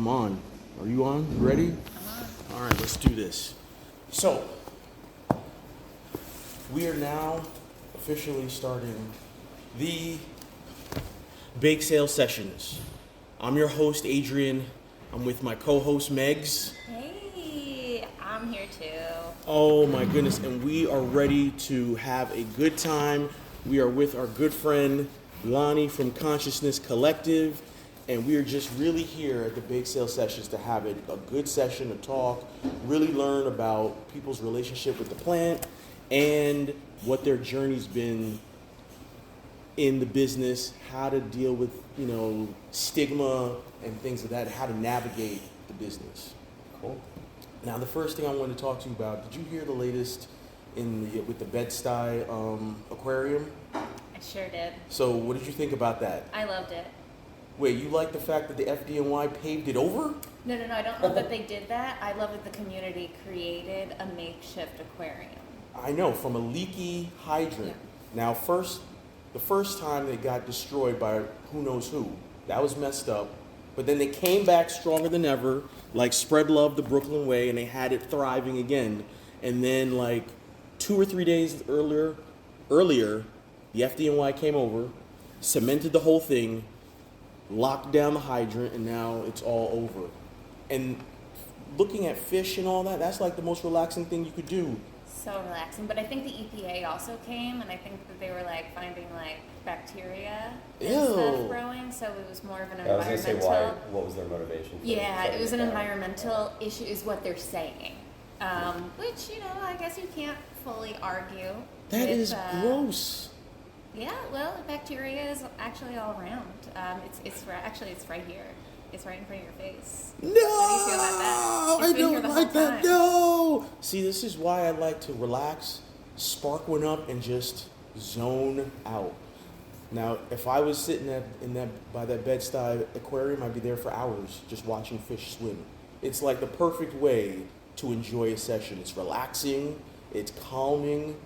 I'm on. Are you on? You ready? I'm on. All right, let's do this. So, we are now officially starting the bake sale sessions. I'm your host, Adrian. I'm with my co-host, Megs. Hey, I'm here too. Oh my goodness, and we are ready to have a good time. We are with our good friend, Lonnie from ConciousnessCollective, and we are just really here at the bake sale sessions to have a good session to talk, really learn about people's relationship with the plant and what their journey's been in the business, how to deal with, stigma and things like that, how to navigate the business. Cool. Now, the first thing I wanted to talk to you about, did you hear the latest with the Bed-Stuy aquarium? I sure did. So what did you think about that? I loved it. Wait, you like the fact that the FDNY paved it over? No, I don't love that they did that. I love that the community created a makeshift aquarium. I know, from a leaky hydrant. Now, the first time they got destroyed by who knows who, that was messed up. But then they came back stronger than ever, like Spread Love the Brooklyn Way, and they had it thriving again. And then like 2 or 3 days earlier, the FDNY came over, cemented the whole thing, locked down the hydrant, and now it's all over. And looking at fish and all that, that's like the most relaxing thing you could do. So relaxing. But I think the EPA also came, and I think that they were like finding like bacteria and stuff growing. So it was more of an environmental. I was going to say what was their motivation? Yeah, it was an environmental issue, is what they're saying. Which I guess you can't fully argue. That is gross. Yeah, well, bacteria is actually all around. It's right here. It's right in front of your face. No, How do you feel about that? I don't like that. No. See, this is why I like to relax, spark one up, and just zone out. Now, if I was sitting by that Bed-Stuy aquarium, I'd be there for hours just watching fish swim. It's like the perfect way to enjoy a session. It's relaxing, it's calming,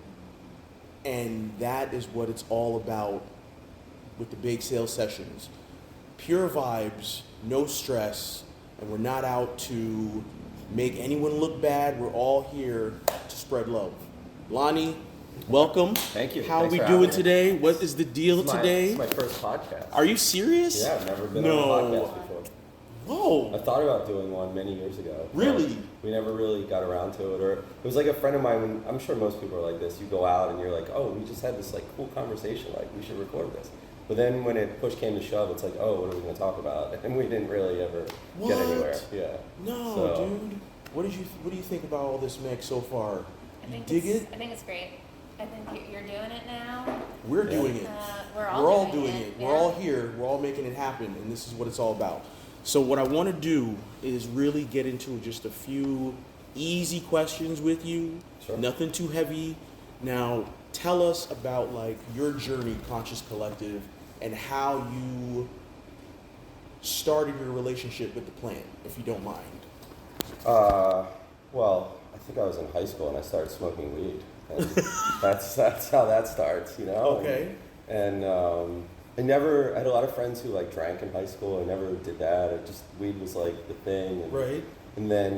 and that is what it's all about with the bake sale sessions. Pure vibes, no stress, and we're not out to make anyone look bad. We're all here to spread love. Lonnie, welcome. Thank you. How Thanks are we for doing having me. today? What is the deal today? It's my first podcast. Are you serious? Yeah, I've never been on a podcast before. Whoa. I thought about doing one many years ago. Really? We never really got around to it. Or it was like a friend of mine, I'm sure most people are like this, you go out and you're like, oh, we just had this like cool conversation, like we should record this. But then when push came to shove, it's like, oh, what are we going to talk about? And we didn't really ever get anywhere. Yeah. No, dude. What do you think about all this mix so far? I think it's great. I think you're doing it now. We're doing it. We're all doing it. Yeah. We're all here. We're all making it happen, and this is what it's all about. So what I want to do is really get into just a few easy questions with you. Sure. Nothing too heavy. Now, tell us about like your journey, Conscious Collective, and how you started your relationship with the plant, if you don't mind. Well, I think I was in high school and I started smoking weed. And that's how that starts, Okay. And I had a lot of friends who like drank in high school. I never did that. Weed was like the thing. And, Right. And then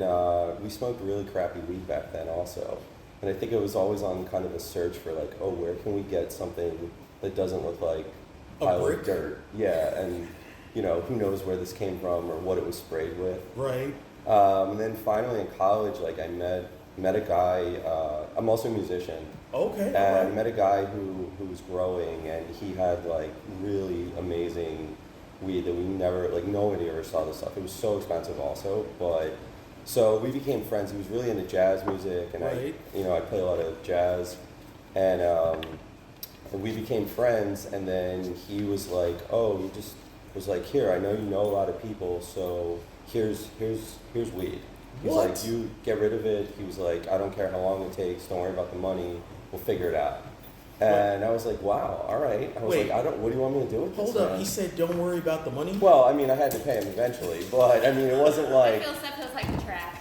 we smoked really crappy weed back then also. And I think it was always on kind of a search for like, oh, where can we get something that doesn't look like pile of dirt? Yeah, and who knows where this came from or what it was sprayed with. Right. And then finally in college, like I met a guy. I'm also a musician. Okay. And I met a guy who was growing, and he had like really amazing weed that we never, like nobody ever saw this stuff. It was so expensive also, but so we became friends. He was really into jazz music, and right. I play a lot of jazz, and we became friends. And then he was like, oh, he just was like, here, I know you know a lot of people, so here's weed. He's like, you get rid of it. He was like, I don't care how long it takes. Don't worry about the money. We'll figure it out. And I was like, wow, all right. I was like, what do you want me to do with this? Hold up. He said, don't worry about the money? Well, I mean, I had to pay him eventually, but I mean, it wasn't like. That feels like a trap.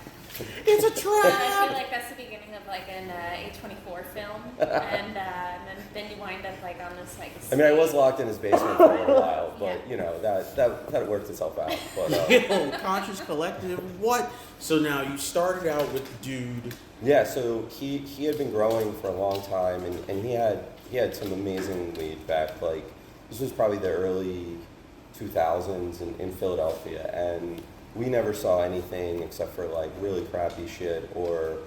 It's a I trap. feel like that's the beginning of like an A24 film, and then you wind up like on this like. I mean, I was locked in his basement for a little while, but Yeah. you know that worked itself out. But Yo, Conscious Collective, what? So now you started out with the dude. yeah, so he had been growing for a long time, and he had some amazing weed back. Like this was probably the early 2000s in Philadelphia, and we never saw anything except for like really crappy shit. Or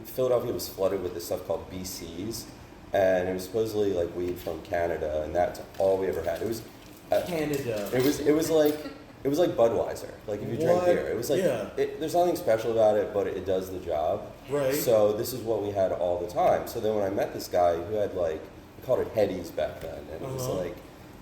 Philadelphia was flooded with this stuff called BCs, and it was supposedly like weed from Canada, and that's all we ever had. It was Canada. It was like Budweiser. Like if you drink What? beer, it was like Yeah. there's nothing special about it, but it does the job. Right. So this is what we had all the time. So then when I met this guy who had like we called it headies back then, and it was like,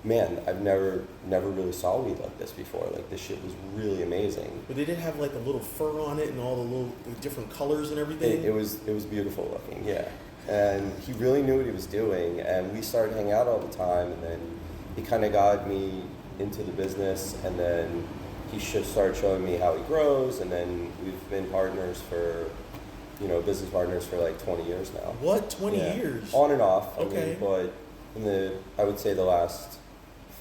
man, I've never really saw weed like this before. Like this shit was really amazing. But did it have like a little fur on it and all the different colors and everything? It was beautiful looking, yeah. And he really knew what he was doing, and we started hanging out all the time, and then he kind of got me into the business, and then he started showing me how he grows, and then we've been partners for, business partners for like 20 years now. What? 20 Yeah. years? On and off. Okay. But I would say the last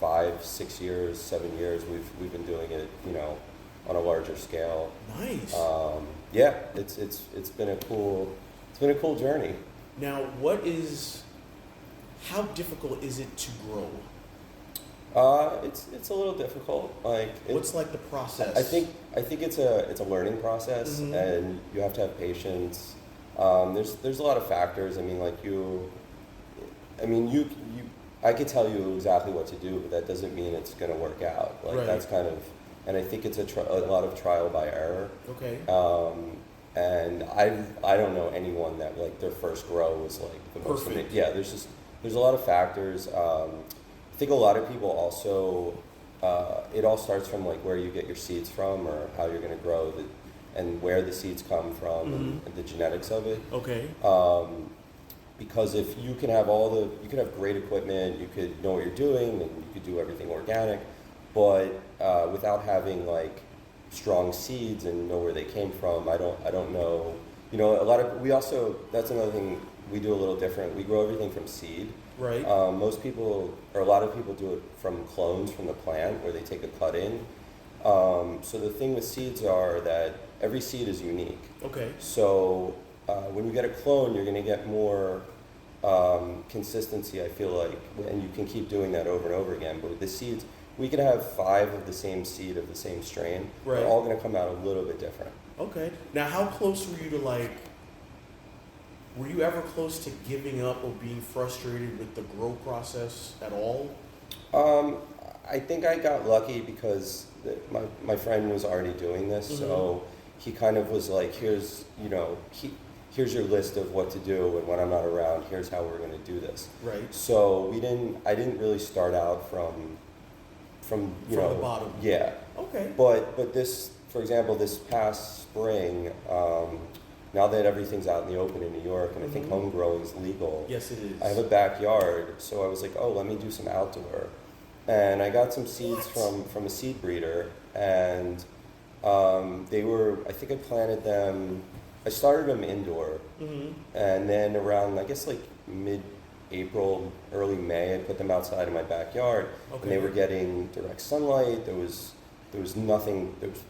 5, 6 years, 7 years, we've been doing it, on a larger scale. Nice. Yeah, it's been a cool journey. Now, how difficult is it to grow? It's a little difficult. What's like the process? I think it's a learning process, Mm-hmm. and you have to have patience. There's a lot of factors. I mean, I could tell you exactly what to do, but that doesn't mean it's going to work out. Right. That's kind of, and I think it's a lot of trial by error. Okay. And I don't know anyone that like their first grow was like the most. Perfect. Yeah, there's a lot of factors. I think a lot of people also, it all starts from like where you get your seeds from, or how you're going to grow, and where the seeds come from, and the genetics of it. Okay. Because if you can have you could have great equipment, you could know what you're doing, and you could do everything organic, but without having like strong seeds and know where they came from, I don't know. That's another thing we do a little different. We grow everything from seed. Right. Most people, or a lot of people, do it from clones from the plant, where they take a cut in. So the thing with seeds are that every seed is unique. Okay. So when you get a clone, you're going to get more consistency, I feel like, and you can keep doing that over and over again. But with the seeds, we could have 5 of the same seed of the same strain. Right. They're all going to come out a little bit different. Okay. Now, how close were you to were you ever close to giving up or being frustrated with the grow process at all? I think I got lucky because my friend was already doing this, so he kind of was like, here's your list of what to do, and when I'm not around, here's how we're going to do this. Right. So I didn't really start out from the bottom. Yeah. Okay. But this, for example, this past spring, now that everything's out in the open in New York, and I think home growing is legal. Yes, it is. I have a backyard, so I was like, oh, let me do some outdoor. And I got some seeds from a seed breeder, and I think I planted them, I started them indoor, and then around, I guess like mid-April, early May, I put them outside in my backyard, and they were getting direct sunlight. There was nothing, there was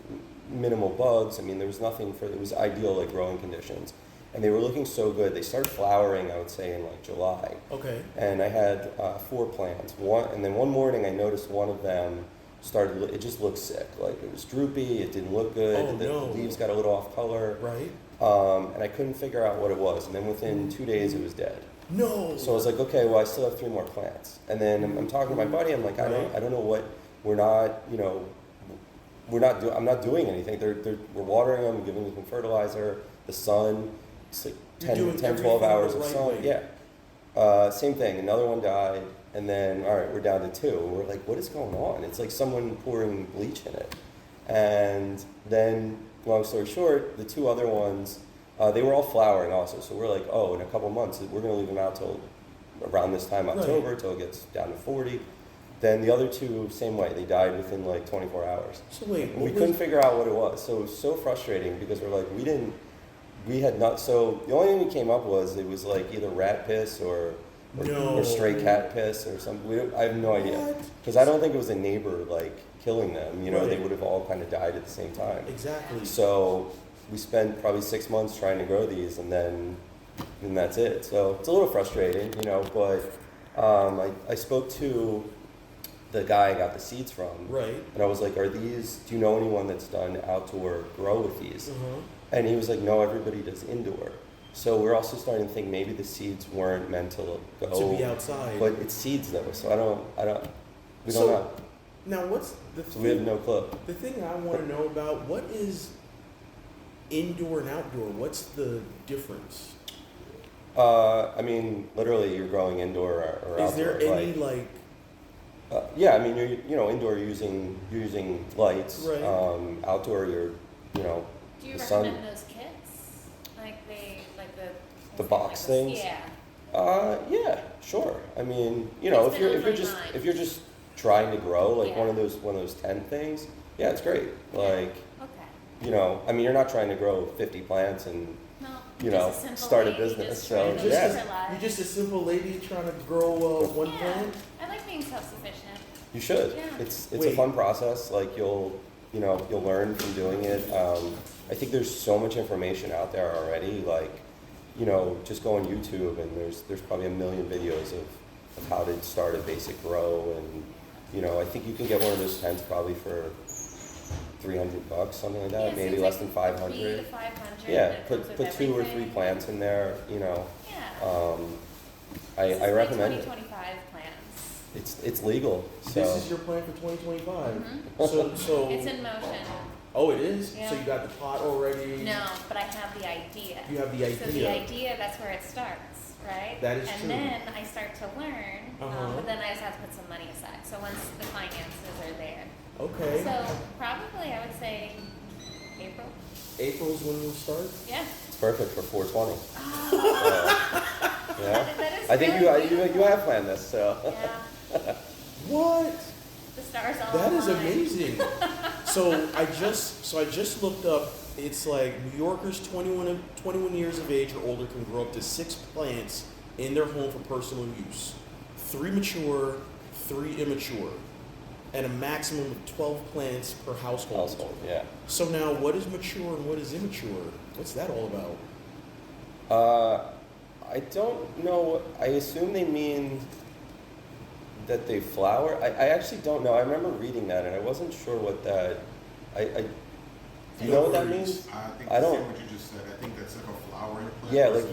minimal bugs. I mean, there was nothing it was ideal like growing conditions. And they were looking so good. They started flowering, I would say, in like July. Okay. And I had 4 plants. And then one morning I noticed one of them it just looked sick. Like it was droopy, it didn't look good. Oh, the no. leaves got a little off color. Right. And I couldn't figure out what it was. And then within 2 days it was dead. No. So I was like, okay, well I still have 3 more plants. And then I'm talking to my buddy, I'm like, I don't know what, I'm not doing anything. We're watering them, giving them fertilizer, the sun. It's like 10, 12 hours of sun. Yeah. Same thing. Another one died, and then all right, we're down to 2. And we're like, what is going on? It's like someone pouring bleach in it. And then, long story short, the 2 other ones, they were all flowering also. So we're like, oh, in a couple months, we're going to leave them out till around this time, October, till it gets down to 40. Then the other 2, same way. They died within like 24 hours. So wait, we couldn't figure out what it was. So it was so frustrating because we're like, we had not. So the only thing we came up was it was like either rat piss or stray cat piss or something. I have no idea because I don't think it was a neighbor like killing them. You know, they would have all kind of died at the same time. Exactly. So we spent probably 6 months trying to grow these, and that's it. So it's a little frustrating, you know. But I spoke to the guy I got the seeds from, right? And I was like, "Do you know anyone that's done outdoor grow with these?" Uh-huh. And he was like, "No, everybody does indoor." So we're also starting to think maybe the seeds weren't meant to go to be outside. But it's seeds though, so we don't know. Now what's the So we have no clue. The thing I want to know about, what is indoor and outdoor? What's the difference? I mean, literally, you're growing indoor or outdoor. Is there any yeah, I mean, you're indoor using lights. Right. Outdoor, you're Do you the recommend sun. those kits? Like The box things? Yeah. Yeah, sure. I mean, if you're just trying to grow like one of those tent things, yeah, it's great. Like, okay. I mean, you're not trying to grow 50 plants and start a business. So you're just a simple lady trying to grow one plant. I like being self-sufficient. You should. Yeah. It's a fun process. Like you'll learn from doing it. I think there's so much information out there already. Like, just go on YouTube and there's probably a million videos of how to start a basic grow, and I think you can get one of those tents probably for $300, something like that. Maybe less than 500. 300 to 500. Yeah, put 2 or 3 plants in there. Yeah. I recommend it. 2025 plans. It's legal. So. This is your plan for 2025. Mm-hmm. So it's in motion. Oh, it is? Yeah. So you got the pot already? No, but I have the idea. You have the idea. So the idea, that's where it starts, right? That is true. And then I start to learn, but then I just have to put some money aside. So once the finances are there. Okay. So probably I would say April. April's when we'll start? Yeah. It's perfect for 420. Oh. Yeah. That is I think really you have planned this, so. Yeah. What? The stars all That is align. amazing. So I just looked up. It's like New Yorkers 21 years of age or older can grow up to 6 plants in their home for personal use. 3 mature, 3 immature, and a maximum of 12 plants per household. Yeah. So now, what is mature and what is immature? What's that all about? I don't know. I assume they mean that they flower. I actually don't know. I remember reading that, and I wasn't sure what that. Do you know what that means? I think I don't. what you just said. I think that's like a flowering plant. Yeah, versus like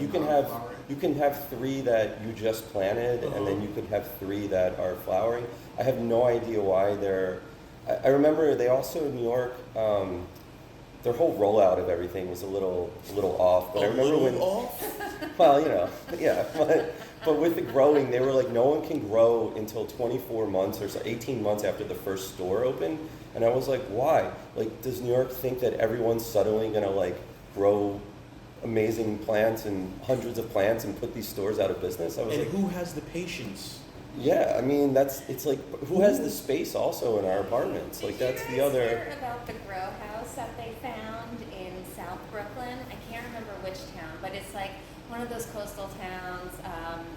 you can have 3 that you just planted, and then you could have 3 that are flowering. I have no idea why they're. I remember they also in New York. Their whole rollout of everything was a little off. But I remember when. Off? Well, yeah. But with the growing, they were like, no one can grow until 24 months or so, 18 months after the first store opened. And I was like, why? Like, does New York think that everyone's suddenly gonna like grow amazing plants and hundreds of plants and put these stores out of business? I was And like, who has the patience? yeah, I mean, it's like, who has the space also in our apartments? Like, that's the other. Did you guys hear about the grow house that they found in South Brooklyn? I can't remember which town, but it's like one of those coastal towns.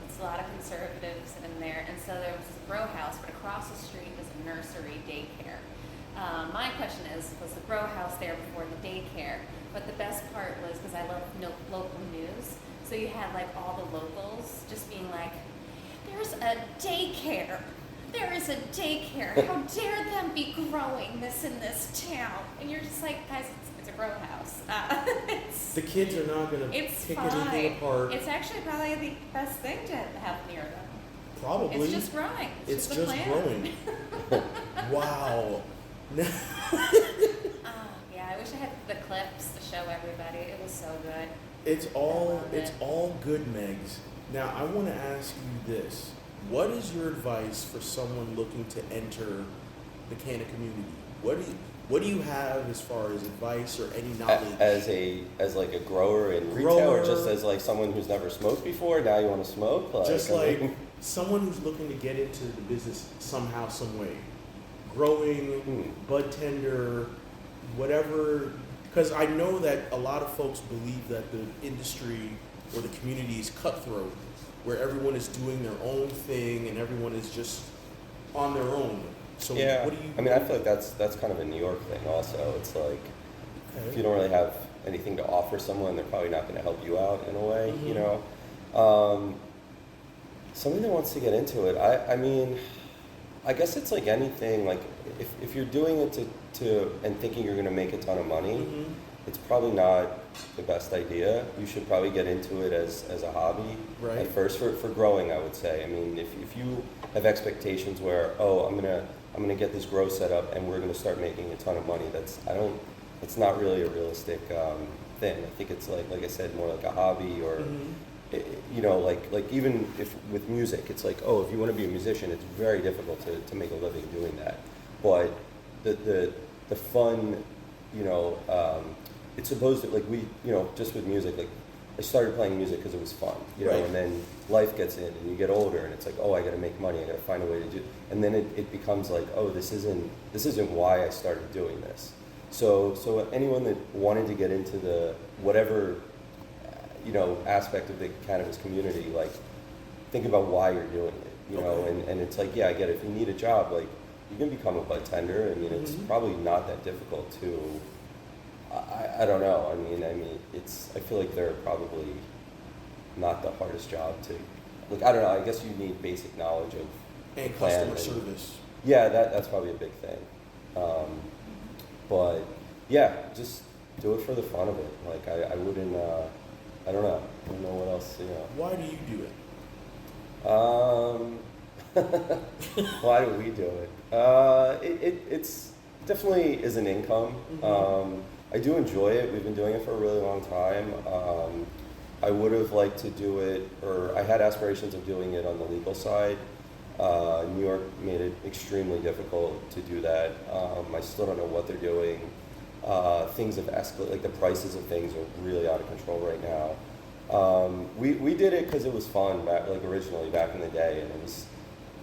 It's a lot of conservatives in there, and so there was this grow house, but across the street was a nursery daycare. My question is, was the grow house there before the daycare? But the best part was, because I love local news, so you had like all the locals just being like, there's a daycare. There is a daycare. How dare them be growing this in this town? And you're just like, guys, it's a grow house. The kids are not going to pick anything apart. It's actually probably the best thing to have near them. Probably. It's just growing. It's just just growing. Wow. Yeah, I wish I had the clips to show everybody. It was so good. It's all good, Megs. Now, I want to ask you this. What is your advice for someone looking to enter the canna community? What do you have as far as advice or any knowledge? As like a grower in retail, or just as like someone who's never smoked before, now you want to smoke? Someone who's looking to get into the business somehow, some way. Growing, bud tender, whatever Because I know that a lot of folks believe that the industry or the community is cutthroat, where everyone is doing their own thing and everyone is just on their own. So Yeah, what do you? I mean, I feel like that's kind of a New York thing also. It's like, if you don't really have anything to offer someone, they're probably not going to help you out in a way, you know? Somebody that wants to get into it, I mean, I guess it's like anything, like if you're doing it to and thinking you're going to make a ton of money, it's probably not the best idea. You should probably get into it as a hobby at first for growing, I would say. I mean, if you have expectations where, oh, I'm gonna get this grow set up and we're gonna start making a ton of money, it's not really a realistic thing. I think it's like I said, more like a hobby or you know, like even if with music, it's like, oh, if you want to be a musician, it's very difficult to make a living doing that. But the fun, you know, it's supposed to, like, we, you know, just with music, like, I started playing music because it was fun, you know, and then life gets in and you get older and it's like, oh, I got to make money, I got to find a way to do, and then it becomes like, oh, this isn't why I started doing this. So anyone that wanted to get into the whatever, you know, aspect of the cannabis community, like, think about why you're doing it, you know, and it's like, yeah, I get it. If you need a job, like, you can become a bud tender. I mean, it's probably not that difficult to. I don't know. I mean, I feel like they're probably not the hardest job to. Like, I don't know. I guess you need basic knowledge of and customer service. Yeah, that's probably a big thing. But yeah, just do it for the fun of it. Like, I wouldn't. I don't know. I don't know what else. You know. Why do you do it? Why do we do it? It's definitely is an income. I do enjoy it. We've been doing it for a really long time. I would have liked to do it, or I had aspirations of doing it on the legal side. New York made it extremely difficult to do that. I still don't know what they're doing. Things have escalated, like the prices of things are really out of control right now. We did it because it was fun, originally back in the day, and it was,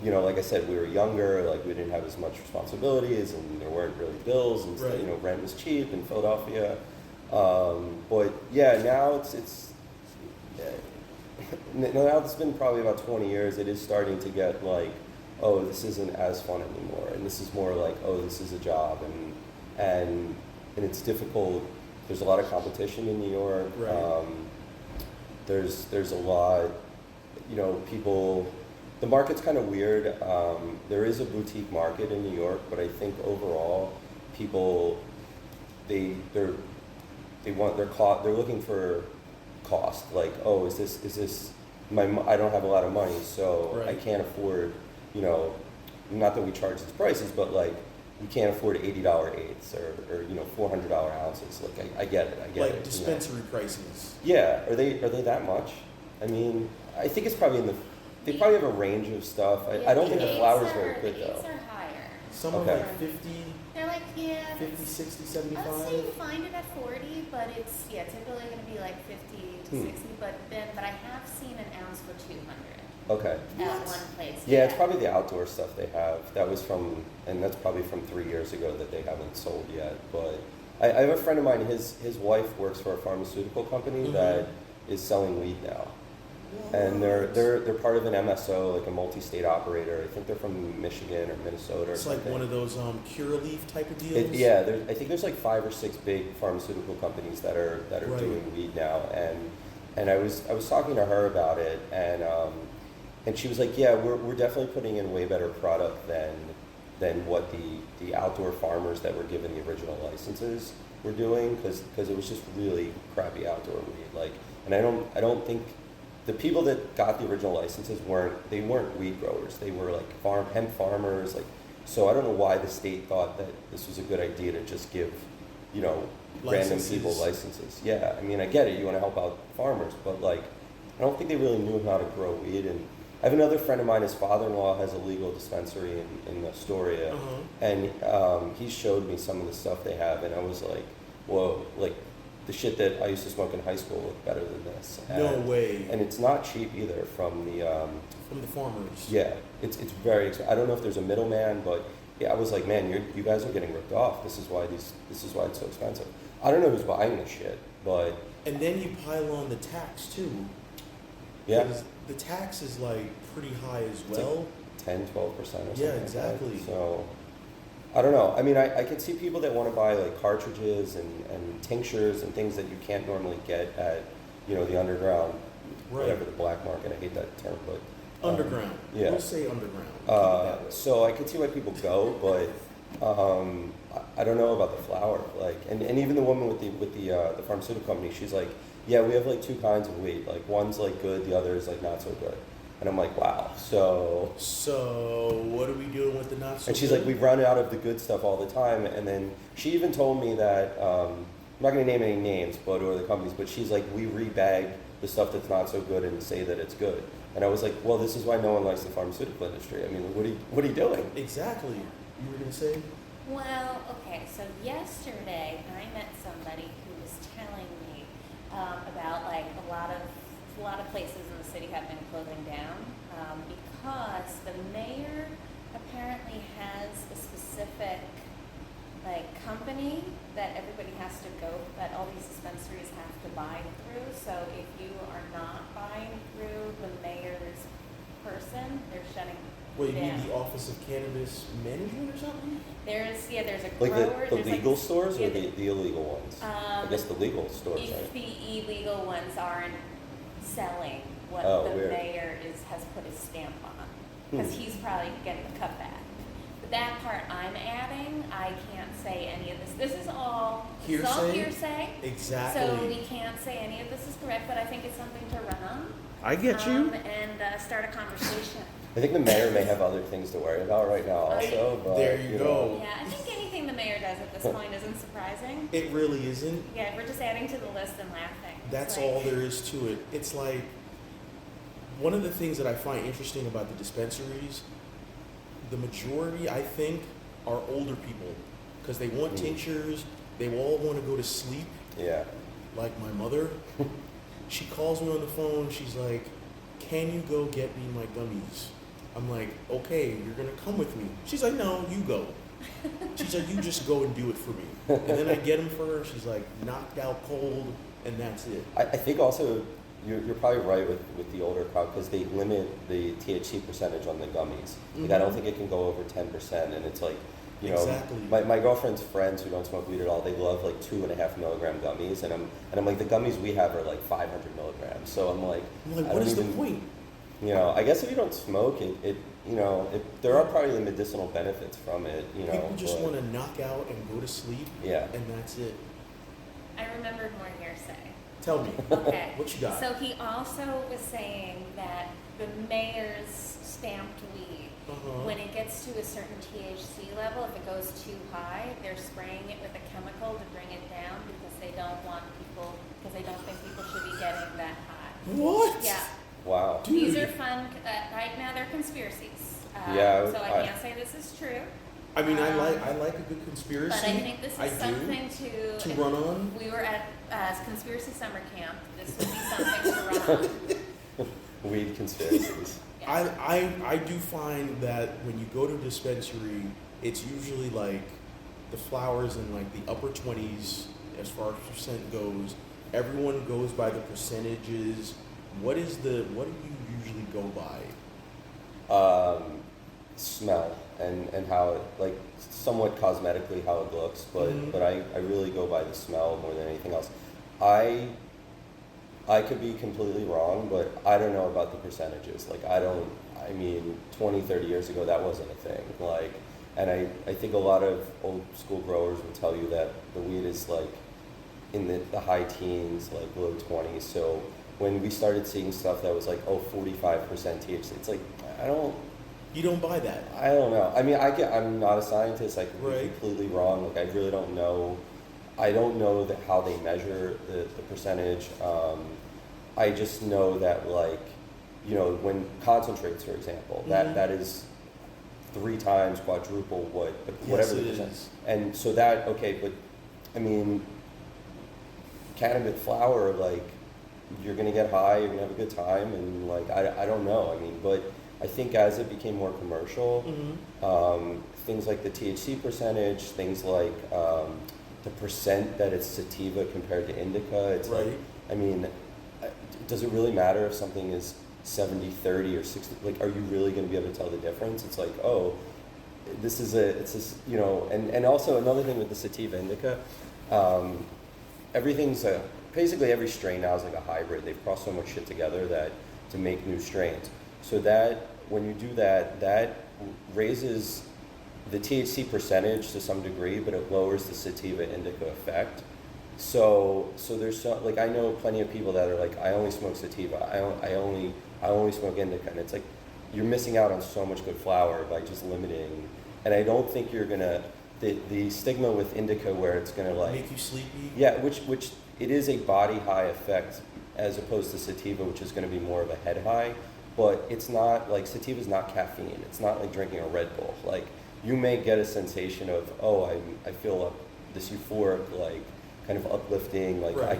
you know, like I said, we were younger, like we didn't have as much responsibilities, and there weren't really bills, and you know, rent was cheap in Philadelphia. But yeah, now it's now it's been probably about 20 years. It is starting to get like, oh, this isn't as fun anymore, and this is more like, oh, this is a job, and it's difficult. There's a lot of competition in New York. There's a lot, you know, people. The market's kind of weird. There is a boutique market in New York, but I think overall, people they're looking for cost. Like, oh, is this I don't have a lot of money, so I can't afford, you know, not that we charge these prices, but like we can't afford $80 eighths or you know, $400 ounces. Like I get it. Like dispensary prices. Yeah, are they that much? I mean, I think it's probably in the. They probably have a range of stuff. I don't think the flower's very good, though. The eights are higher. Some are like 50. They're like, 50, 60, 75. I'll say you find it at 40, but it's, typically going to be like 50 to 60, but I have seen an ounce for 200. Okay. At one place. Yeah, it's probably the outdoor stuff they have. That was and that's probably from 3 years ago that they haven't sold yet. But I have a friend of mine, his wife works for a pharmaceutical company that is selling weed now. And they're part of an MSO, like a multi-state operator. I think they're from Michigan or Minnesota. It's or something. like one of those Curaleaf type of deals. I think there's like 5 or 6 big pharmaceutical companies that are doing weed now. And I was talking to her about it, and she was like, yeah, we're definitely putting in way better product than what the outdoor farmers that were given the original licenses were doing, because it was just really crappy outdoor weed. Like, and I don't think. The people that got the original licenses weren't weed growers. They were like hemp farmers. Like, so I don't know why the state thought that this was a good idea to just give, you know, random people licenses. Yeah, I mean, I get it. You want to help out farmers, but like, I don't think they really knew how to grow weed. And I have another friend of mine. His father-in-law has a legal dispensary in Astoria, and he showed me some of the stuff they have, and I was like, whoa, like. The shit that I used to smoke in high school looked better than this. No way. And it's not cheap either from the farmers. Yeah, it's very expensive. I don't know if there's a middleman, but I was like, man, you guys are getting ripped off. This is why it's so expensive. I don't know who's buying this shit, but. And then you pile on the tax too. Yeah. The tax is like pretty high as It's well. Like 10, 12% or something. Yeah, exactly. Like that. So, I don't know. I mean, I can see people that want to buy like cartridges and tinctures and things that you can't normally get at, the underground, whatever, the black market. I hate that term, but. Underground. Yeah. We'll say underground. So I can see why people go, but I don't know about the flower. Like, and even the woman with the pharmaceutical company, she's like, yeah, we have like two kinds of weed. Like one's like good, the other is like not so good. And I'm like, wow. So what are we doing with the not so good? And she's like, we've run out of the good stuff all the time. And then she even told me that I'm not going to name any names, or the companies, but she's like, we rebag the stuff that's not so good and say that it's good. And I was like, well, this is why no one likes the pharmaceutical industry. I mean, what are you doing? Exactly. You were going to say? Well, okay, so yesterday I met somebody who was telling me about like a lot of places in the city have been closing down because the mayor apparently has a specific like company that everybody has to go, that all these dispensaries have to buy through. So if you are not buying through the mayor's person, they're shutting Wait, you down. mean the Office of Cannabis Management or something? There's a Like grower. the there's legal like, stores or yeah, the illegal ones? I guess the legal stores, if right? the illegal ones aren't selling what Oh, the weird. mayor has put his stamp on, because he's probably getting the cutback. But that part I'm adding, I can't say any of this. This is all hearsay. Exactly. So we can't say any of this is correct, but I think it's something to run on. I get you. And start a conversation. I think the mayor may have other things to worry about right now also. But, There you go. Yeah, I think anything the mayor does at this point isn't surprising. It really isn't. Yeah, we're just adding to the list and laughing. It's That's like- all there is to it. It's like one of the things that I find interesting about the dispensaries, the majority, I think, are older people because they want tinctures. They all want to go to sleep. Yeah. Like my mother, she calls me on the phone. She's like, "Can you go get me my gummies?" I'm like, "Okay, you're gonna come with me." She's like, "No, you go." She's like, "You just go and do it for me." And then I get them for her. She's like, knocked out cold, and that's it. I think also you're probably right with the older crowd because they limit the THC percentage on the gummies. Like I don't think it can go over 10%, and it's like, Exactly. my girlfriend's friends who don't smoke weed at all, they love like 2.5 milligram gummies, and I'm like, the gummies we have are like 500 milligrams. So I'm like, What is the point? I guess if you don't smoke there are probably the medicinal benefits from it. People just but- want to knock out and go to sleep. Yeah. And that's it. I remembered more hearsay. Tell me. Okay. What you got? So he also was saying that the mayor's stamped weed, when it gets to a certain THC level, if it goes too high, they're spraying it with a chemical to bring it down because they don't think people should be getting that high. What? Yeah. Wow. These are fun. Right now, they're conspiracies. Yeah, So I can't say this is true. I mean, I like a good conspiracy. But I think this is something to run on. We were at conspiracy summer camp. This would be something to run on. Weed conspiracies. Yeah. I do find that when you go to a dispensary, it's usually like the flowers in like the upper 20s as far as percent goes. Everyone goes by the percentages. What do you usually go by? Smell and how it, like, somewhat cosmetically how it looks, but I really go by the smell more than anything else. I could be completely wrong, but I don't know about the percentages. Like, I mean, 20, 30 years ago, that wasn't a thing. Like, and I think a lot of old school growers would tell you that the weed is like in the high teens, like low 20s. So when we started seeing stuff that was like, 45% THC, it's like, You don't buy that. I don't know. I mean, I'm not a scientist. I could be Right. completely wrong. Like, I really don't know. I don't know how they measure the percentage. I just know that, like, when concentrates, for example, that is 3 times, quadruple whatever the percent. is. And so that, okay, but I mean, cannabis flower, like, you're gonna get high, you're gonna have a good time, and like, I don't know. I mean, but I think as it became more commercial, things like the THC percentage, things like the percent that it's sativa compared to indica. It's Right. like, I mean, does it really matter if something is 70-30 or 60? Like, are you really going to be able to tell the difference? It's like, oh, it's this, you know, and also another thing with the sativa indica, everything's basically every strain now is like a hybrid. They've crossed so much shit together that to make new strains. So that when you do that, that raises the THC percentage to some degree, but it lowers the sativa indica effect. So there's some, like, I know plenty of people that are like, I only smoke sativa, I only smoke indica, and it's like you're missing out on so much good flower by just limiting. And I don't think you're gonna the stigma with indica where it's gonna like make you sleepy. Yeah, which it is a body high effect as opposed to sativa, which is going to be more of a head high. But it's not like sativa is not caffeine. It's not like drinking a Red Bull. Like you may get a sensation of, oh, I feel this euphoric, like kind of uplifting, like right.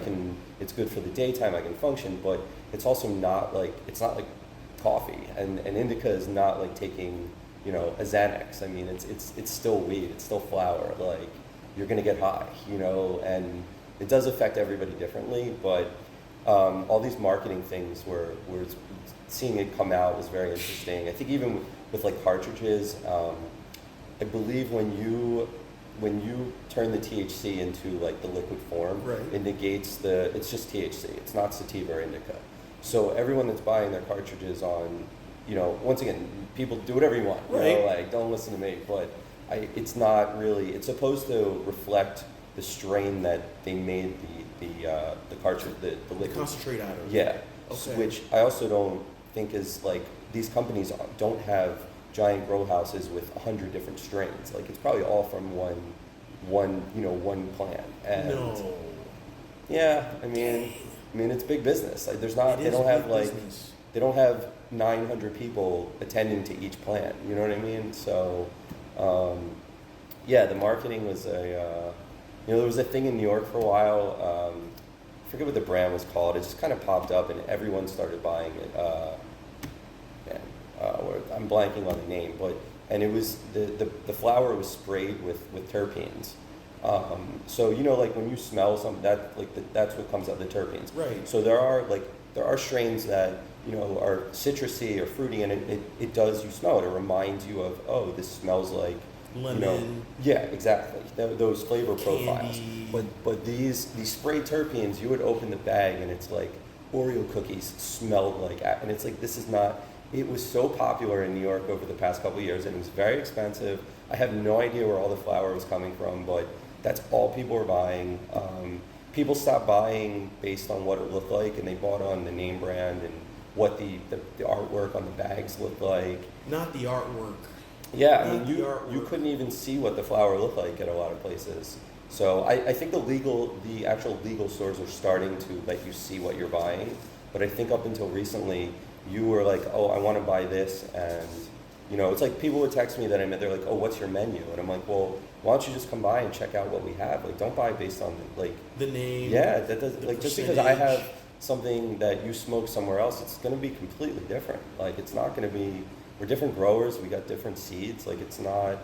it's good for the daytime, I can function, but it's also not like, it's not like coffee, and indica is not like taking, you know, a Xanax. I mean, it's still weed, it's still flower, like you're gonna get high, you know, and it does affect everybody differently, but all these marketing things where seeing it come out was very interesting. I think even with like cartridges, I believe when you turn the THC into like the liquid form, right. it negates it's just THC. It's not sativa or indica. So everyone that's buying their cartridges on, you know, once again, people do whatever you want. You right. know, like don't listen to me, but it's not really. It's supposed to reflect the strain that they made the cartridge, the liquid. The concentrate out of. Yeah. Okay. Which I also don't think is like, these companies don't have giant grow houses with 100 different strains. Like it's probably all from one plant. And no. Yeah, I mean it's big business. Like there's not, they don't have like business. They don't have 900 people attending to each plant. You know what I mean? So, yeah, the marketing was there was a thing in New York for a while. I forget what the brand was called. It just kind of popped up and everyone started buying it. I'm blanking on the name, and it was the flower was sprayed with terpenes. So you know, like when you smell something, that's what comes out, the terpenes. Right. So there are strains that, you know, are citrusy or fruity, and it does, you smell it. It reminds you of, oh, this smells like lemon. You know, yeah, exactly. Those flavor profiles. Candy. But these spray terpenes, you would open the bag and it's like Oreo cookies smelled like, and it's like, this is not. It was so popular in New York over the past couple of years, and it was very expensive. I have no idea where all the flour was coming from, but that's all people were buying. People stopped buying based on what it looked like, and they bought on the name brand and what the artwork on the bags looked like. Not the artwork. Yeah, I mean, you couldn't even see what the flower looked like at a lot of places. So I think the actual legal stores are starting to let you see what you're buying. But I think up until recently, you were like, oh, I want to buy this, and you know, it's like people would text me that I met. They're like, oh, what's your menu? And I'm like, well, why don't you just come by and check out what we have? Like, don't buy based on like the name. Yeah, that does like percentage. Just because I have something that you smoke somewhere else, it's going to be completely different. Like, it's not going to be. We're different growers. We got different seeds. Like, it's not.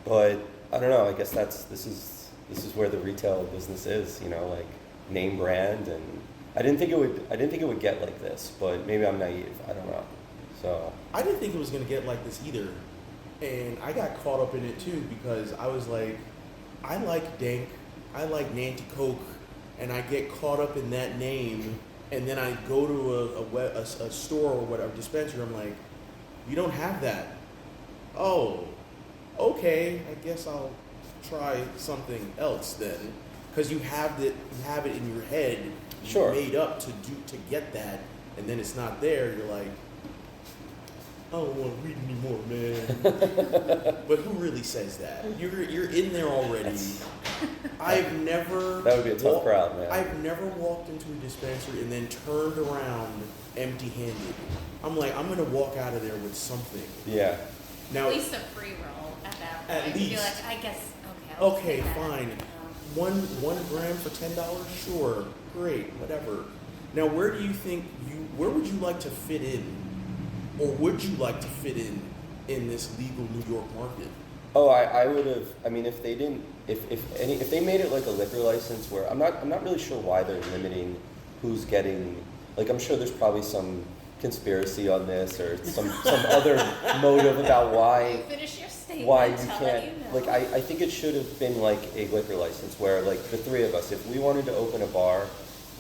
But I don't know. I guess this is where the retail business is. You know, like name brand, and I didn't think it would get like this. But maybe I'm naive. I don't know. So I didn't think it was going to get like this either, and I got caught up in it too because I was like, I like Dank, I like Nanty Coke, and I get caught up in that name, and then I go to a store or whatever dispensary. I'm like, you don't have that. Oh, okay. I guess I'll try something else then, because you have it in your head, sure, made up to get that, and then it's not there. You're like, I don't want to read anymore, man. But who really says that? You're in there already. I've never. That would be a tough crowd, man. I've never walked into a dispensary and then turned around empty-handed. I'm like, I'm gonna walk out of there with something. Yeah. Now, at least a free roll at that point. At least. You're like, I guess, okay, fine. One gram for $10? Sure, great, whatever. Now, where would you like to fit in? Or would you like to fit in this legal New York market? Oh, I would have. I mean, if they didn't, if they made it like a liquor license, where I'm not really sure why they're limiting who's getting. Like, I'm sure there's probably some conspiracy on this or some other motive about why Finish your statement. why you I'll can't. let you know. Like, I think it should have been like a liquor license where, like, the three of us, if we wanted to open a bar,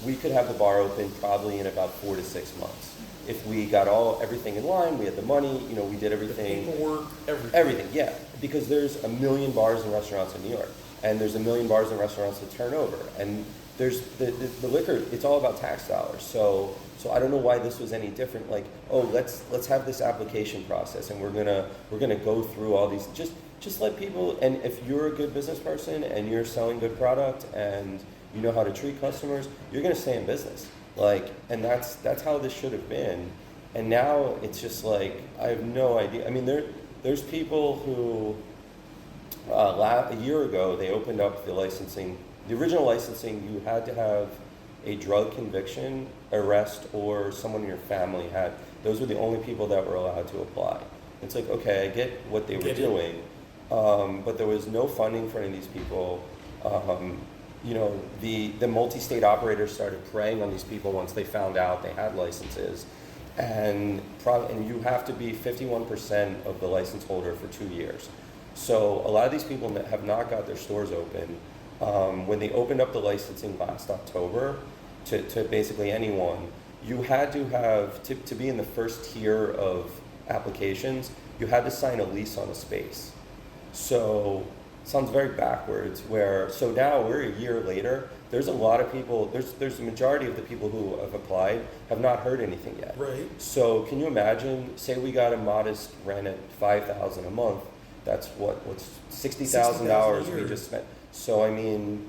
we could have the bar open probably in about 4 to 6 months. If we got everything in line, we had the money, you know, we did everything. The paperwork, everything. Everything, yeah. Because there's a million bars and restaurants in New York, and there's a million bars and restaurants that turn over, and there's the liquor. It's all about tax dollars. So I don't know why this was any different. Like, oh, let's have this application process, and we're gonna go through all these. Just let people. And if you're a good business person and you're selling good product and you know how to treat customers, you're gonna stay in business. Like, and that's how this should have been. And now it's just like, I have no idea. I mean, there's people who a year ago they opened up the licensing. The original licensing, you had to have a drug conviction, arrest, or someone in your family had. Those were the only people that were allowed to apply. It's like, okay, I get what they were doing, but there was no funding for any of these people. You know, the multi-state operators started preying on these people once they found out they had licenses, and you have to be 51% of the license holder for 2 years. So a lot of these people have not got their stores open. When they opened up the licensing last October to basically anyone, you had to have, to be in the first tier of applications, you had to sign a lease on a space. So sounds very backwards, so now we're a year later, there's a lot of people, there's a majority of the people who have applied have not heard anything yet. Right. So can you imagine, say we got a modest rent at $5,000 a month, that's what's $60,000 we just spent. So I mean,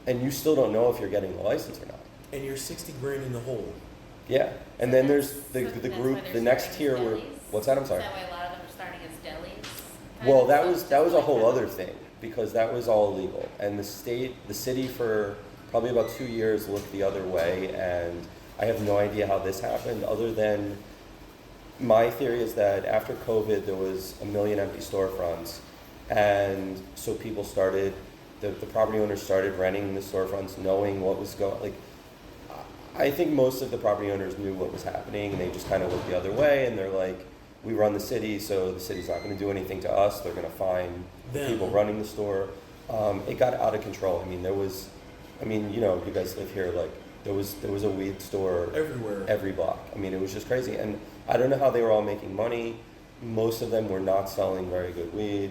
and you still don't know if you're getting the license or not. And you're 60 grand in the hole. Yeah, and then there's the group, the next tier where, what's that, I'm sorry? Is that why a lot of them are starting as delis? Well, that was a whole other thing, because that was all illegal, and the city for probably about 2 years looked the other way, and I have no idea how this happened, other than my theory is that after COVID there was 1 million empty storefronts, and so people started, the property owners started renting the storefronts, knowing what was going. Like, I think most of the property owners knew what was happening, and they just kind of looked the other way, and they're like, we run the city, so the city's not going to do anything to us. They're going to fine the people running the store. It got out of control. I mean, you know, you guys live here. Like, there was a weed store everywhere, every block. I mean, it was just crazy. And I don't know how they were all making money. Most of them were not selling very good weed.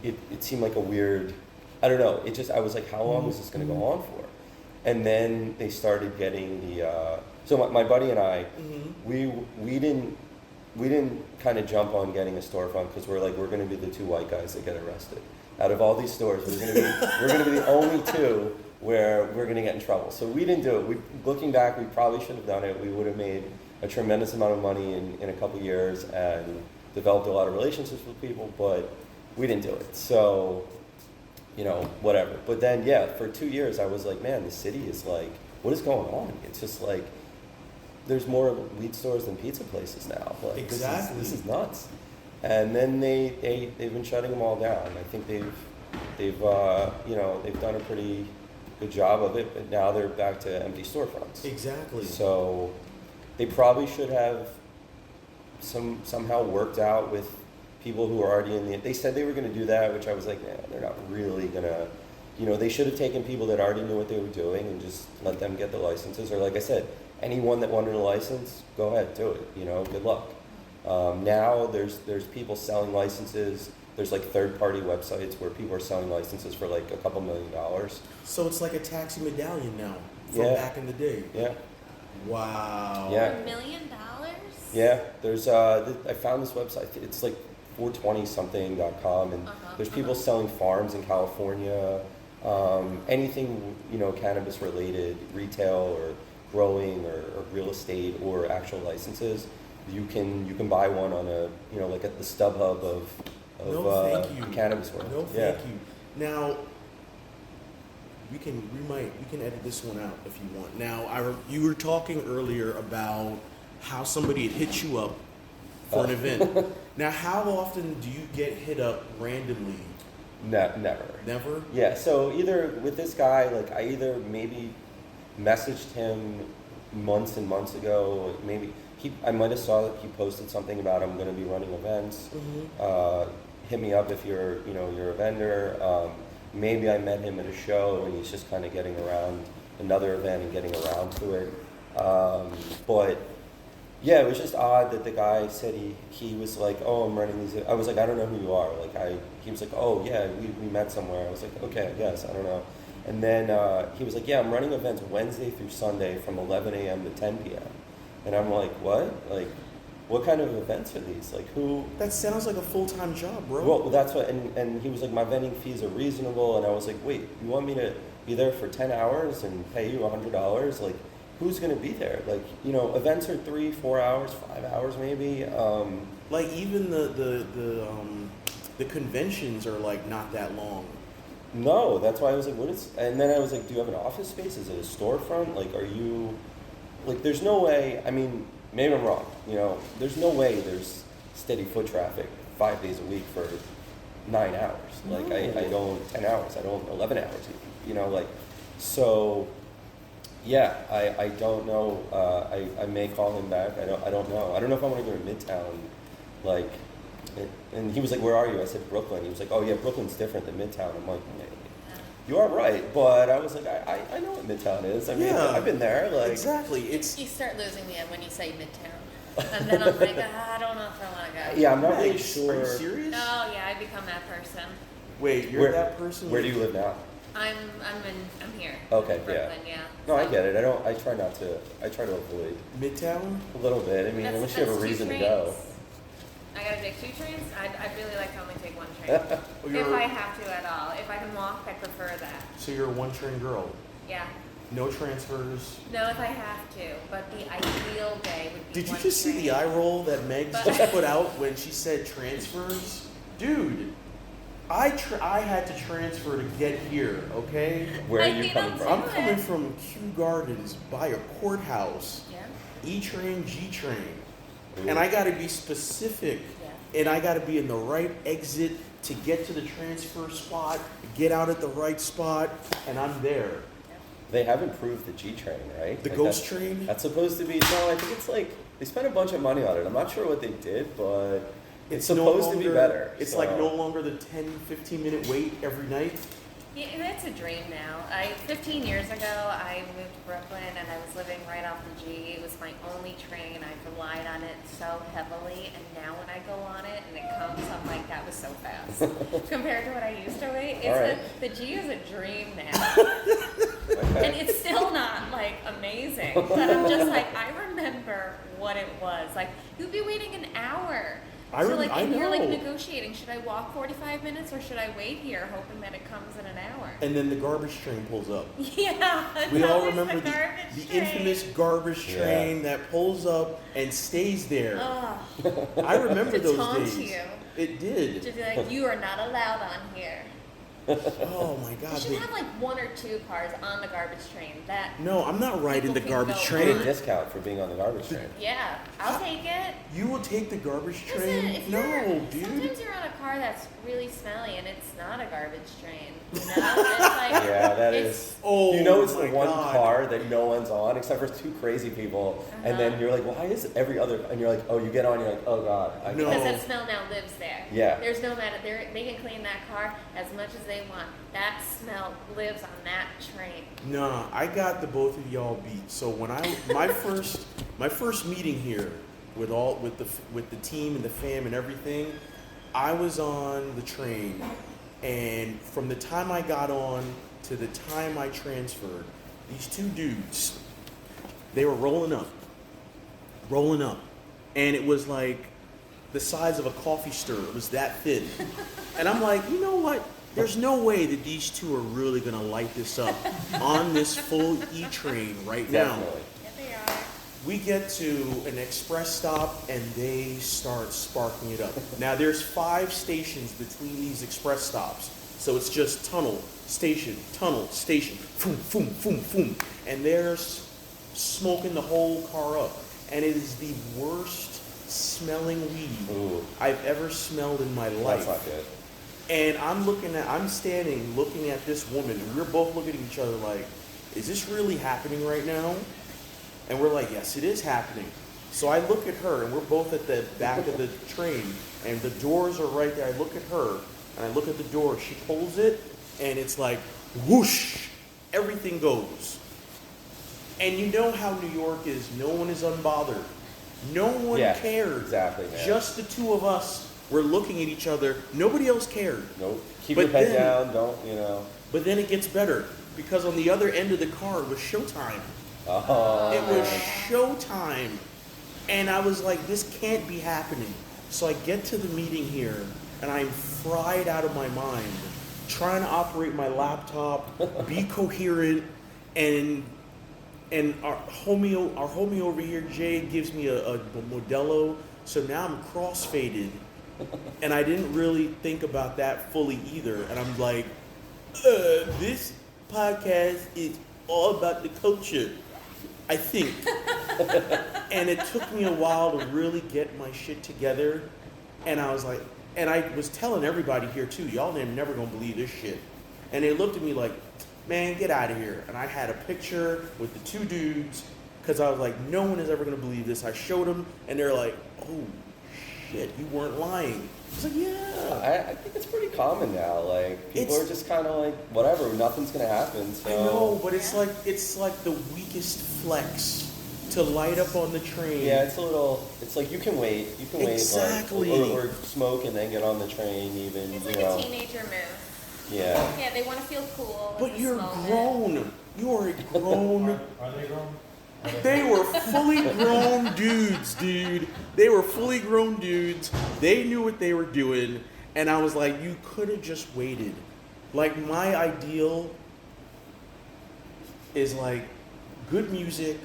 It seemed like a weird. I don't know. I was like, how long is this going to go on for? And then they started getting the. So my buddy and I, we didn't kind of jump on getting a storefront because we're going to be the two white guys that get arrested. Out of all these stores, we're going to be the only two where we're going to get in trouble. So we didn't do it. Looking back, we probably should have done it. We would have made a tremendous amount of money in a couple years and developed a lot of relationships with people, but we didn't do it. So, you know, whatever. But then, yeah, for 2 years, I was like, man, the city is like, what is going on? It's just like, there's more weed stores than pizza places now. Like, exactly. This is nuts. And then they've been shutting them all down. I think they've done a pretty good job of it, but now they're back to empty storefronts. Exactly. So they probably should have somehow worked out with people who are already in the. They said they were going to do that, which I was like, man, they're not really gonna. You know, they should have taken people that already knew what they were doing and just let them get the licenses. Or like I said, anyone that wanted a license, go ahead, do it. You know, good luck. Now there's people selling licenses. There's like third-party websites where people are selling licenses for like a couple $1 million. So it's like a taxi medallion now from back in the day. Yeah. Wow. Yeah. $1 million? Yeah. There's I found this website. It's like 420something.com, and there's people selling farms in California, anything, you know, cannabis related, retail or growing or real estate or actual licenses. You can buy one on a, you know, like at the StubHub of the cannabis world. No, thank you. Now, we can edit this one out if you want. Now, you were talking earlier about how somebody had hit you up for an event. Now, how often do you get hit up randomly? Never. Never? Yeah, so either with this guy, like I either maybe messaged him months and months ago, maybe I might have saw that he posted something about I'm going to be running events. Hit me up if you're a vendor. Maybe I met him at a show and he's just kind of getting around another event and getting around to it. But yeah, it was just odd that the guy said he was like, oh, I'm running these. I was like, I don't know who you are. He was like, oh yeah, we met somewhere. I was like, okay, I guess, I don't know. And then he was like, yeah, I'm running events Wednesday through Sunday from 11 a.m. to 10 p.m. And I'm like, what? Like, what kind of events are these? Like, who? That sounds like a full-time job, bro. Well, that's what, and he was like, my vending fees are reasonable. And I was like, wait, you want me to be there for 10 hours and pay you $100? Like, who's going to be there? Like, events are 3, 4 hours, 5 hours maybe. Like, even the conventions are like not that long. No, that's why I was like, what is, and then I was like, do you have an office space? Is it a storefront? Like, are you, like, there's no way, I mean, maybe I'm wrong, there's no way there's steady foot traffic 5 days a week for 9 hours. Like, No. I don't, 10 hours, I don't, 11 hours, so, yeah, I don't know, I may call him back, I don't know. I don't know if I want to go to Midtown, like, and he was like, where are you? I said, Brooklyn. He was like, oh yeah, Brooklyn's different than Midtown. I'm like, you are right, but I was like, I know what Midtown is. I mean, Yeah. I've been there. Like, Exactly. You start losing me when you say Midtown. And then I'm like, I don't know if I want to go. yeah, I'm not really Are sure. you serious? Oh, yeah, I become that person. Wait, you're that person? Where do you live now? I'm here. Okay, in Brooklyn, yeah. No, I So- get it. I try to avoid Midtown? a little bit. I mean, unless you have a that's 2 reason to trains. go. I gotta take 2 trains? I'd really like to only take 1 train. If I have to at all. If I can walk, I prefer that. So you're a one-train girl. Yeah. No transfers. No, if I have to. But the ideal day would be Did you 1 just see train. the eye roll that Meg But- just put out when she said transfers? Dude, I had to transfer to get here, okay? Where are I you think coming I'm from? I'm coming from Kew Gardens by a courthouse. Yeah. E-train, G-train. Ooh. And I gotta be specific. Yeah. And I gotta be in the right exit to get to the transfer spot, get out at the right spot, and I'm there. They have improved the G train, right? The Like, ghost that's- train? That's supposed to be. No, I think it's like they spent a bunch of money on it. I'm not sure what they did, but it's supposed to be better. It's so. like no longer the 10-15 minute wait every night. Yeah, that's a dream now. 15 years ago, I moved to Brooklyn and I was living right off the G. It was my only train. I relied on it so heavily, and now when I go on it and it comes, I'm like, that was so fast compared to what I used to wait. All right. The G is a dream now, and it's still not like amazing. But I'm just like, I remember what it was like. You'd be waiting an hour. I And you're like know. negotiating. Should I walk 45 minutes or should I wait here, hoping that it comes in an hour? And then the garbage train pulls up. Yeah, We that all was remember the garbage the train. infamous garbage Yeah. train that pulls up and stays there. Ugh, I remember to those taunt days. you. It To did. be like, you are not allowed on here. Oh my We God. should have like 1 or 2 cars on the garbage train. That, No, I'm not riding the People can garbage go You get a train. discount for being on the garbage train. yeah, I'll take it. You will take the garbage Listen, train? if No, you're, dude. sometimes you're on a car that's really smelly and it's not a garbage train. You know? It's like, Yeah, that it's, is. Oh, It's my the one God. car that no one's on except for 2 crazy people, and then you're like, why is every other? And you're like, oh, you get on, you're like, oh God, I No. Because that smell now lives there. Yeah. There's no matter. They can clean that car as much as they want. That smell lives on that train. Nah, I got the both of y'all beat. So when my first meeting here with the team and the fam and everything, I was on the train, and from the time I got on to the time I transferred, these 2 dudes, they were rolling up, and it was like the size of a coffee stir. It was that thin, and I'm like, you know what? There's no way that these 2 are really gonna light this up on this full E-train right now. Definitely. Yeah, they are. We get to an express stop and they start sparking it up. Now there's 5 stations between these express stops. So it's just tunnel, station, boom, boom, boom, boom. And they're smoking the whole car up. And it is the worst smelling weed Ooh, I've ever smelled in my life. that's not good. And I'm standing looking at this woman, and we're both looking at each other like, is this really happening right now? And we're like, yes, it is happening. So I look at her, and we're both at the back of the train, and the doors are right there. I look at her, and I look at the door. She pulls it, and it's like, whoosh, everything goes. And you know how New York is. No one is unbothered. No one cared. Exactly, man. Just the two of us were looking at each other. Nobody else cared. Nope. Keep But your head then- down. Don't, you know. But then it gets better, because on the other end of the car was showtime. Oh. It was showtime. And I was like, this can't be happening. So I get to the meeting here, and I'm fried out of my mind, trying to operate my laptop, be coherent, and our homie over here, Jay, gives me a Modelo. So now I'm crossfaded, and I didn't really think about that fully either. And I'm like, this podcast is all about the culture, I think. And it took me a while to really get my shit together. And I was like, and I was telling everybody here too, y'all never gonna believe this shit. And they looked at me like, man, get out of here. And I had a picture with the two dudes, because I was like, no one is ever gonna believe this. I showed them, and they're like, oh shit, you weren't lying. I was like, yeah. I think it's pretty common now. Like, people It's- are just kind of like, whatever, nothing's gonna happen. So I know, but it's like the weakest flex to light up on the train. yeah, it's like you can wait. You can Exactly. wait, like, or smoke and then get on the train. Even It's you like know. a teenager move. Yeah. Yeah, they want to feel cool. in But this you're moment. grown. You are a grown. Are they grown? They were fully grown dudes, dude. They were fully grown dudes. They knew what they were doing. And I was like, you could have just waited. Like, my ideal is like good music,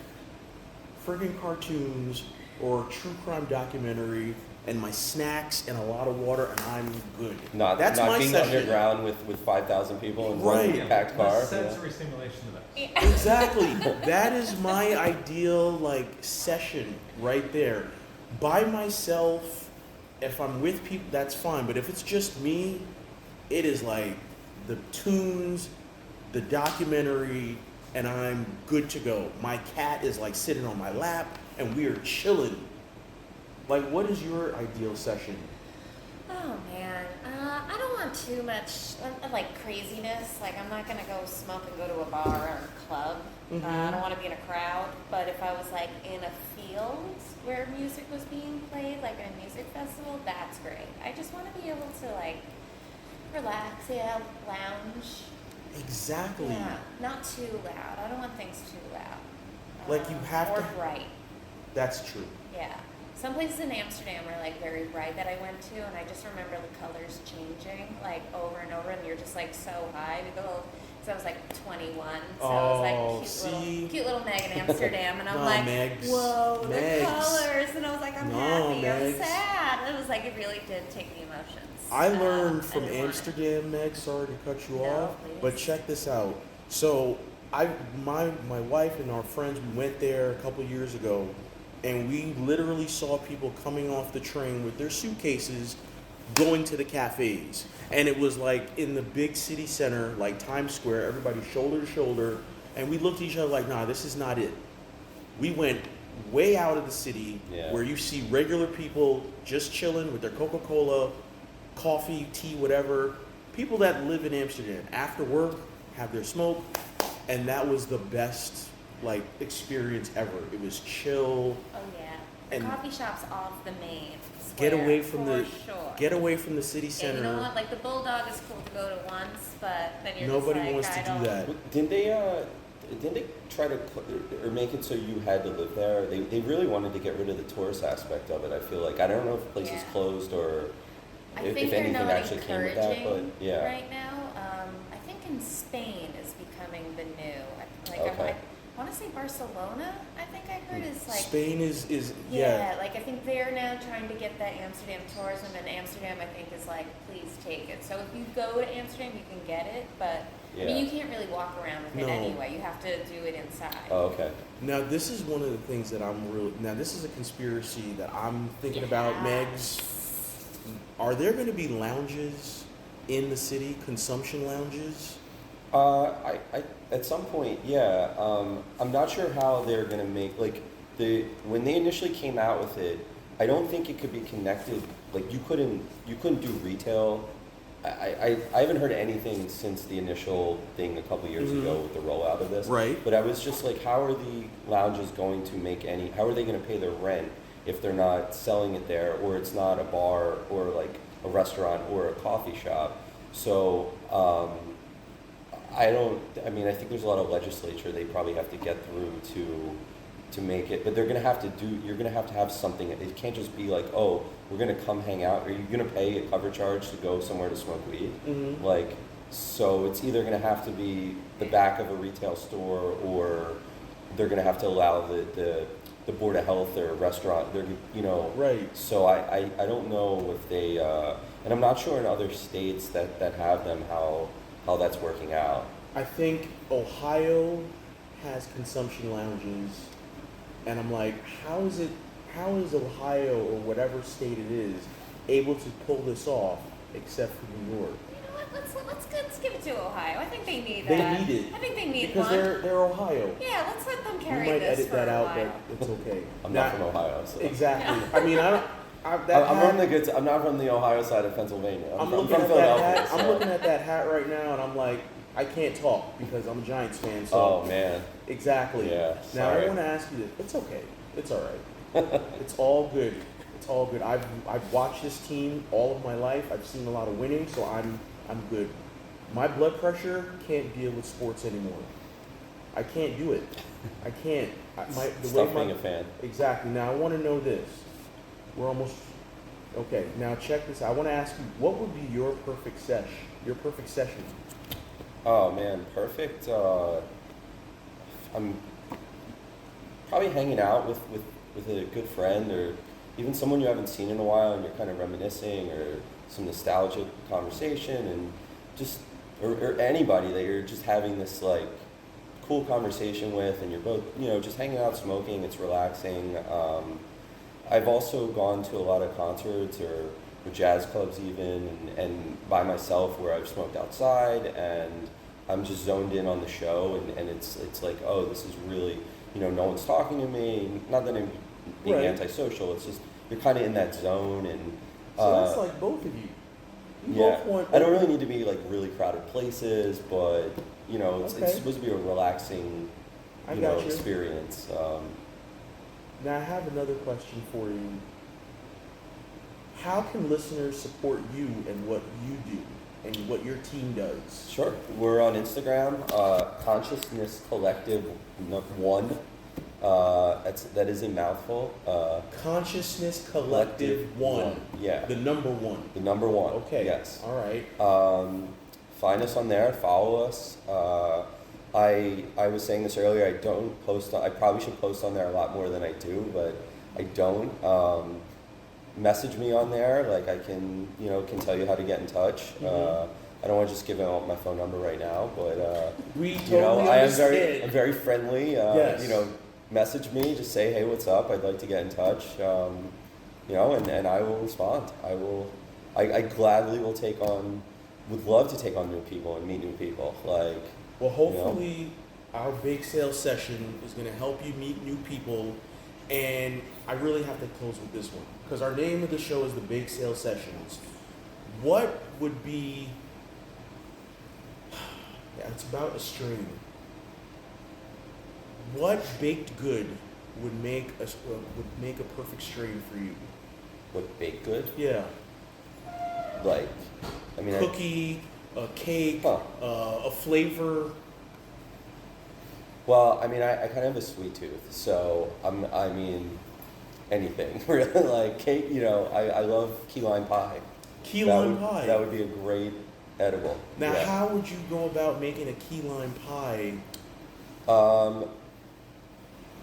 friggin' cartoons, or true crime documentary, and my snacks and a lot of water, and I'm good. That's not my being session. underground with 5,000 people in Right. one packed car. Less sensory stimulation to that. Yeah. Exactly. That is my ideal like session right there. By myself, if I'm with people, that's fine. But if it's just me, it is like the tunes, the documentary, and I'm good to go. My cat is like sitting on my lap, and we are chilling. Like, what is your ideal session? Oh man, I don't want too much like craziness. Like I'm not gonna go smoke and go to a bar or a club. Mhm. I don't want to be in a crowd. But if I was like in a field where music was being played, like at a music festival, that's great. I just want to be able to like relax, lounge. Exactly. Yeah, not too loud. I don't want things too loud. Like, you have or to- bright. That's true. Yeah. Some places in Amsterdam are like very bright that I went to, and I just remember the colors changing like over and over, and you're just like so high. Because I was like 21, so I was Oh, like cute little Meg in Amsterdam, and I'm Nah, like, Megs. whoa, the Megs. colors, and I was like, I'm No, happy, Megs. I'm sad. It was like it really did take the emotions. I learned from I didn't want it. Amsterdam, Meg. Sorry to cut you No, off, please. but check this out. So my wife and our friends, we went there a couple years ago, and we literally saw people coming off the train with their suitcases, going to the cafes, and it was like in the big city center, like Times Square, everybody shoulder to shoulder, and we looked at each other like, nah, this is not it. We went way out of the city, Yeah. where you see regular people just chilling with their Coca-Cola, coffee, tea, whatever. People that live in Amsterdam after work have their smoke, and that was the best like experience ever. It was chill. Oh yeah, the And coffee shop's off the main Get square, away from for the sure. get away from the city And center. you know what? Like the Bulldog is cool to go to once, but then you're Nobody just like, wants I to do don't- that. Didn't they try to or make it so you had to live there? They really wanted to get rid of the tourist aspect of it. I feel like I don't know if the place is Yeah. closed or I if think they're anything not actually came with that. But encouraging yeah, right now. I think in Spain is becoming the new. I Okay. want to say say Barcelona, I think I heard is like. Spain is Yeah, like I think they're now trying to get that Amsterdam tourism, and Amsterdam I think is like, please take it. So if you go to Amsterdam, you can get it, but I mean, you can't really walk around with it anyway. You have to do it inside. Oh, okay. Now this is one of the things that this is a conspiracy that I'm thinking about, Megs. Are there going to be lounges in the city, consumption lounges? I at some point, yeah. I'm not sure how they're gonna make when they initially came out with it. I don't think it could be connected. Like you couldn't do retail. I haven't heard anything since the initial thing a couple years ago with the rollout of this. Right. But I was just like, how are the lounges going to make any? How are they going to pay their rent if they're not selling it there, or it's not a bar or like a restaurant or a coffee shop? So. I think there's a lot of legislature they probably have to get through to make it, but they're gonna have to you're gonna have to have something. It can't just be like, oh, we're gonna come hang out. Are you gonna pay a cover charge to go somewhere to smoke weed? Mm-hmm. Like, so it's either gonna have to be the back of a retail store, or they're gonna have to allow the board of health or restaurant. Right. So I don't know if they and I'm not sure in other states that have them how that's working out. I think Ohio has consumption lounges, and I'm like, how is Ohio or whatever state it is able to pull this off, except for New York? You know what? Let's give it to Ohio. I think they need They that. need it. I think they need because one. they're Ohio. Yeah, let's let them We carry might this edit for that a out, while. but it's okay. I'm not from Ohio, so Exactly. I mean, I'm not from the Ohio side of Pennsylvania. I'm from Philadelphia. That hat. So. I'm looking at that hat right now, and I'm like, I can't talk because I'm a Giants fan. So Oh man. Exactly. Yeah. Now Sorry. I want to ask you this. It's okay. It's all right. It's all good. It's all good. I've watched this team all of my life. I've seen a lot of winning, so I'm good. My blood pressure can't deal with sports anymore. I can't do it. I can't. Stop being a fan. Exactly. Now I want to know this. We're almost okay. Now check this out. I want to ask you, what would be your perfect sesh? Your perfect session? Oh man, perfect. I'm probably hanging out with a good friend, or even someone you haven't seen in a while, and you're kind of reminiscing, or some nostalgic conversation, and just or anybody that you're just having this like cool conversation with, and you're both just hanging out, smoking. It's relaxing. I've also gone to a lot of concerts or jazz clubs even, and by myself, where I've smoked outside and I'm just zoned in on the show, and it's like, oh, this is really, no one's talking to me. Not that I'm being antisocial. It's just you're kind of in that zone, and so that's like both of you. Both want. I don't really need to be like really crowded places, but it's supposed to be a relaxing, experience. Now I have another question for you. How can listeners support you and what you do and what your team does? Sure. We're on Instagram, ConciousnessCollective 1. That is a mouthful. Consciousness Collective 1. Yeah. The number 1. The number 1. Okay. Yes. All right. Find us on there. Follow us. I was saying this earlier. I don't post. I probably should post on there a lot more than I do, but I don't. Message me on there. Like I can tell you how to get in touch. Mm-hmm. I don't want to just give out my phone number right now, but we totally I am understand. I'm very friendly. Yes. Message me. Just say, hey, what's up? I'd like to get in touch. And I will respond. I gladly will would love to take on new people and meet new people. Well, hopefully our bake sale session is going to help you meet new people. And I really have to close with this one, because our name of the show is the Bake Sale Sessions. What would be... Yeah, it's about a strain. What baked good would make a perfect strain for you? What baked good? Yeah. Cookie, a cake, a flavor. Well, I kind of have a sweet tooth, so anything really. Like cake, I love key lime pie. Key lime pie. That would be a great edible. Now, how would you go about making a key lime pie?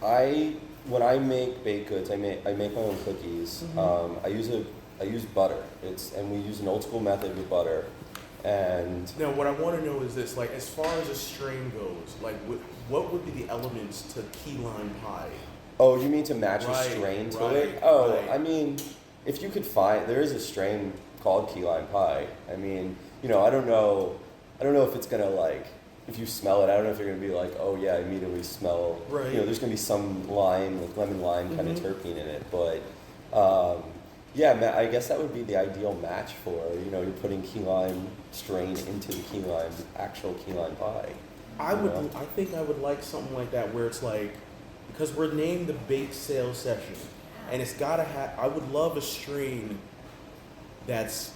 When I make baked goods, I make my own cookies. Mhm. I use butter. And we use an old school method with butter. And Now, what I want to know is this: like, as far as a strain goes, like, what would be the elements to key lime pie? oh, you mean to match a Right, strain to right, it? Oh, right. I mean, if you could find, there is a strain called key lime pie. I mean, I don't know if it's gonna like, if you smell it, I don't know if you're gonna be like, oh yeah, I immediately smell. Right. There's gonna be some lime, like lemon lime kind of Mhm. terpene in it, but yeah, I guess that would be the ideal match for, you're putting key lime strain into the actual key lime pie. I think I would like something like that where it's like, because we're named the bake sale session, and it's gotta have. I would love a strain that's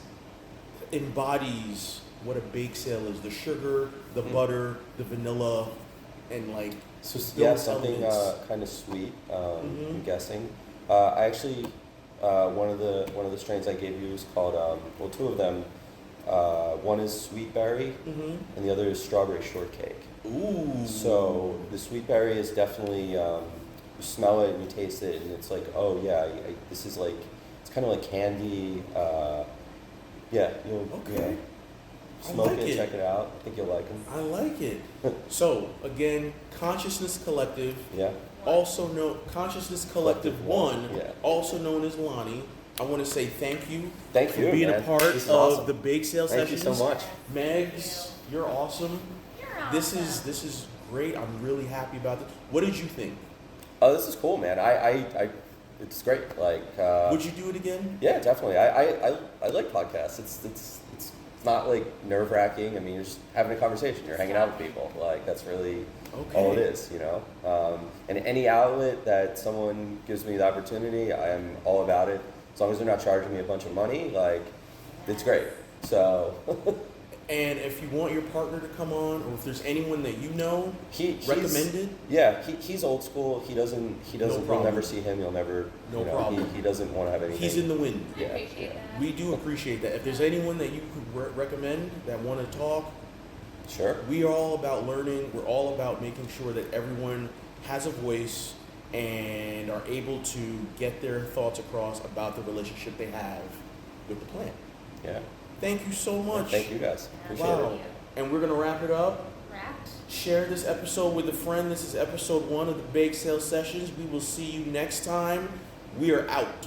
embodies what a bake sale is: the sugar, the butter, the vanilla, and like So those yeah, something elements. kind of sweet. Mhm. I'm guessing. I actually one of the strains I gave you is called two of them. One is sweet berry, Mhm. and the other is strawberry shortcake. Ooh. So the sweet berry is definitely you smell it and you taste it, and it's like, oh yeah, this is like, it's kind of like candy. Yeah, you'll Okay. I smoke like it, it. check it out. I think you'll like them. I like it. So again, Consciousness Collective, Yeah. also known Consciousness Collective Collective One, One, yeah. also known as Lonnie. I want to say thank you Thank for you, being man. a part This is of awesome. the bake sale Thank you sessions. so much. Megs, you're awesome. You're This awesome. is great. I'm really happy about this. What did you think? Oh, this is cool, man. I it's great. Like, Would you do it again? yeah, definitely. I like podcasts. It's not like nerve wracking. I mean, you're just having a conversation. You're hanging out with people. Like, that's really all it is, And any outlet that someone gives me the opportunity, I am all about it. As long as they're not charging me a bunch of money, like, it's great. So. And if you want your partner to come on, or if there's anyone that you know He's recommended, Yeah, he's old school. He doesn't. You'll problem. never see him. You'll never. No problem. He doesn't want to have anything. he's in the wind. I Yeah, appreciate yeah. that. We do appreciate that. If there's anyone that you could recommend that want to talk, Sure. we are all about learning. We're all about making sure that everyone has a voice and are able to get their thoughts across about the relationship they have with the plant. Yeah. Thank you so much. Thank you guys. Appreciate Wow. it. And we're going to wrap it up. Wrapped? Share this episode with a friend. This is episode 1 of the Bake Sale Sessions. We will see you next time. We are out.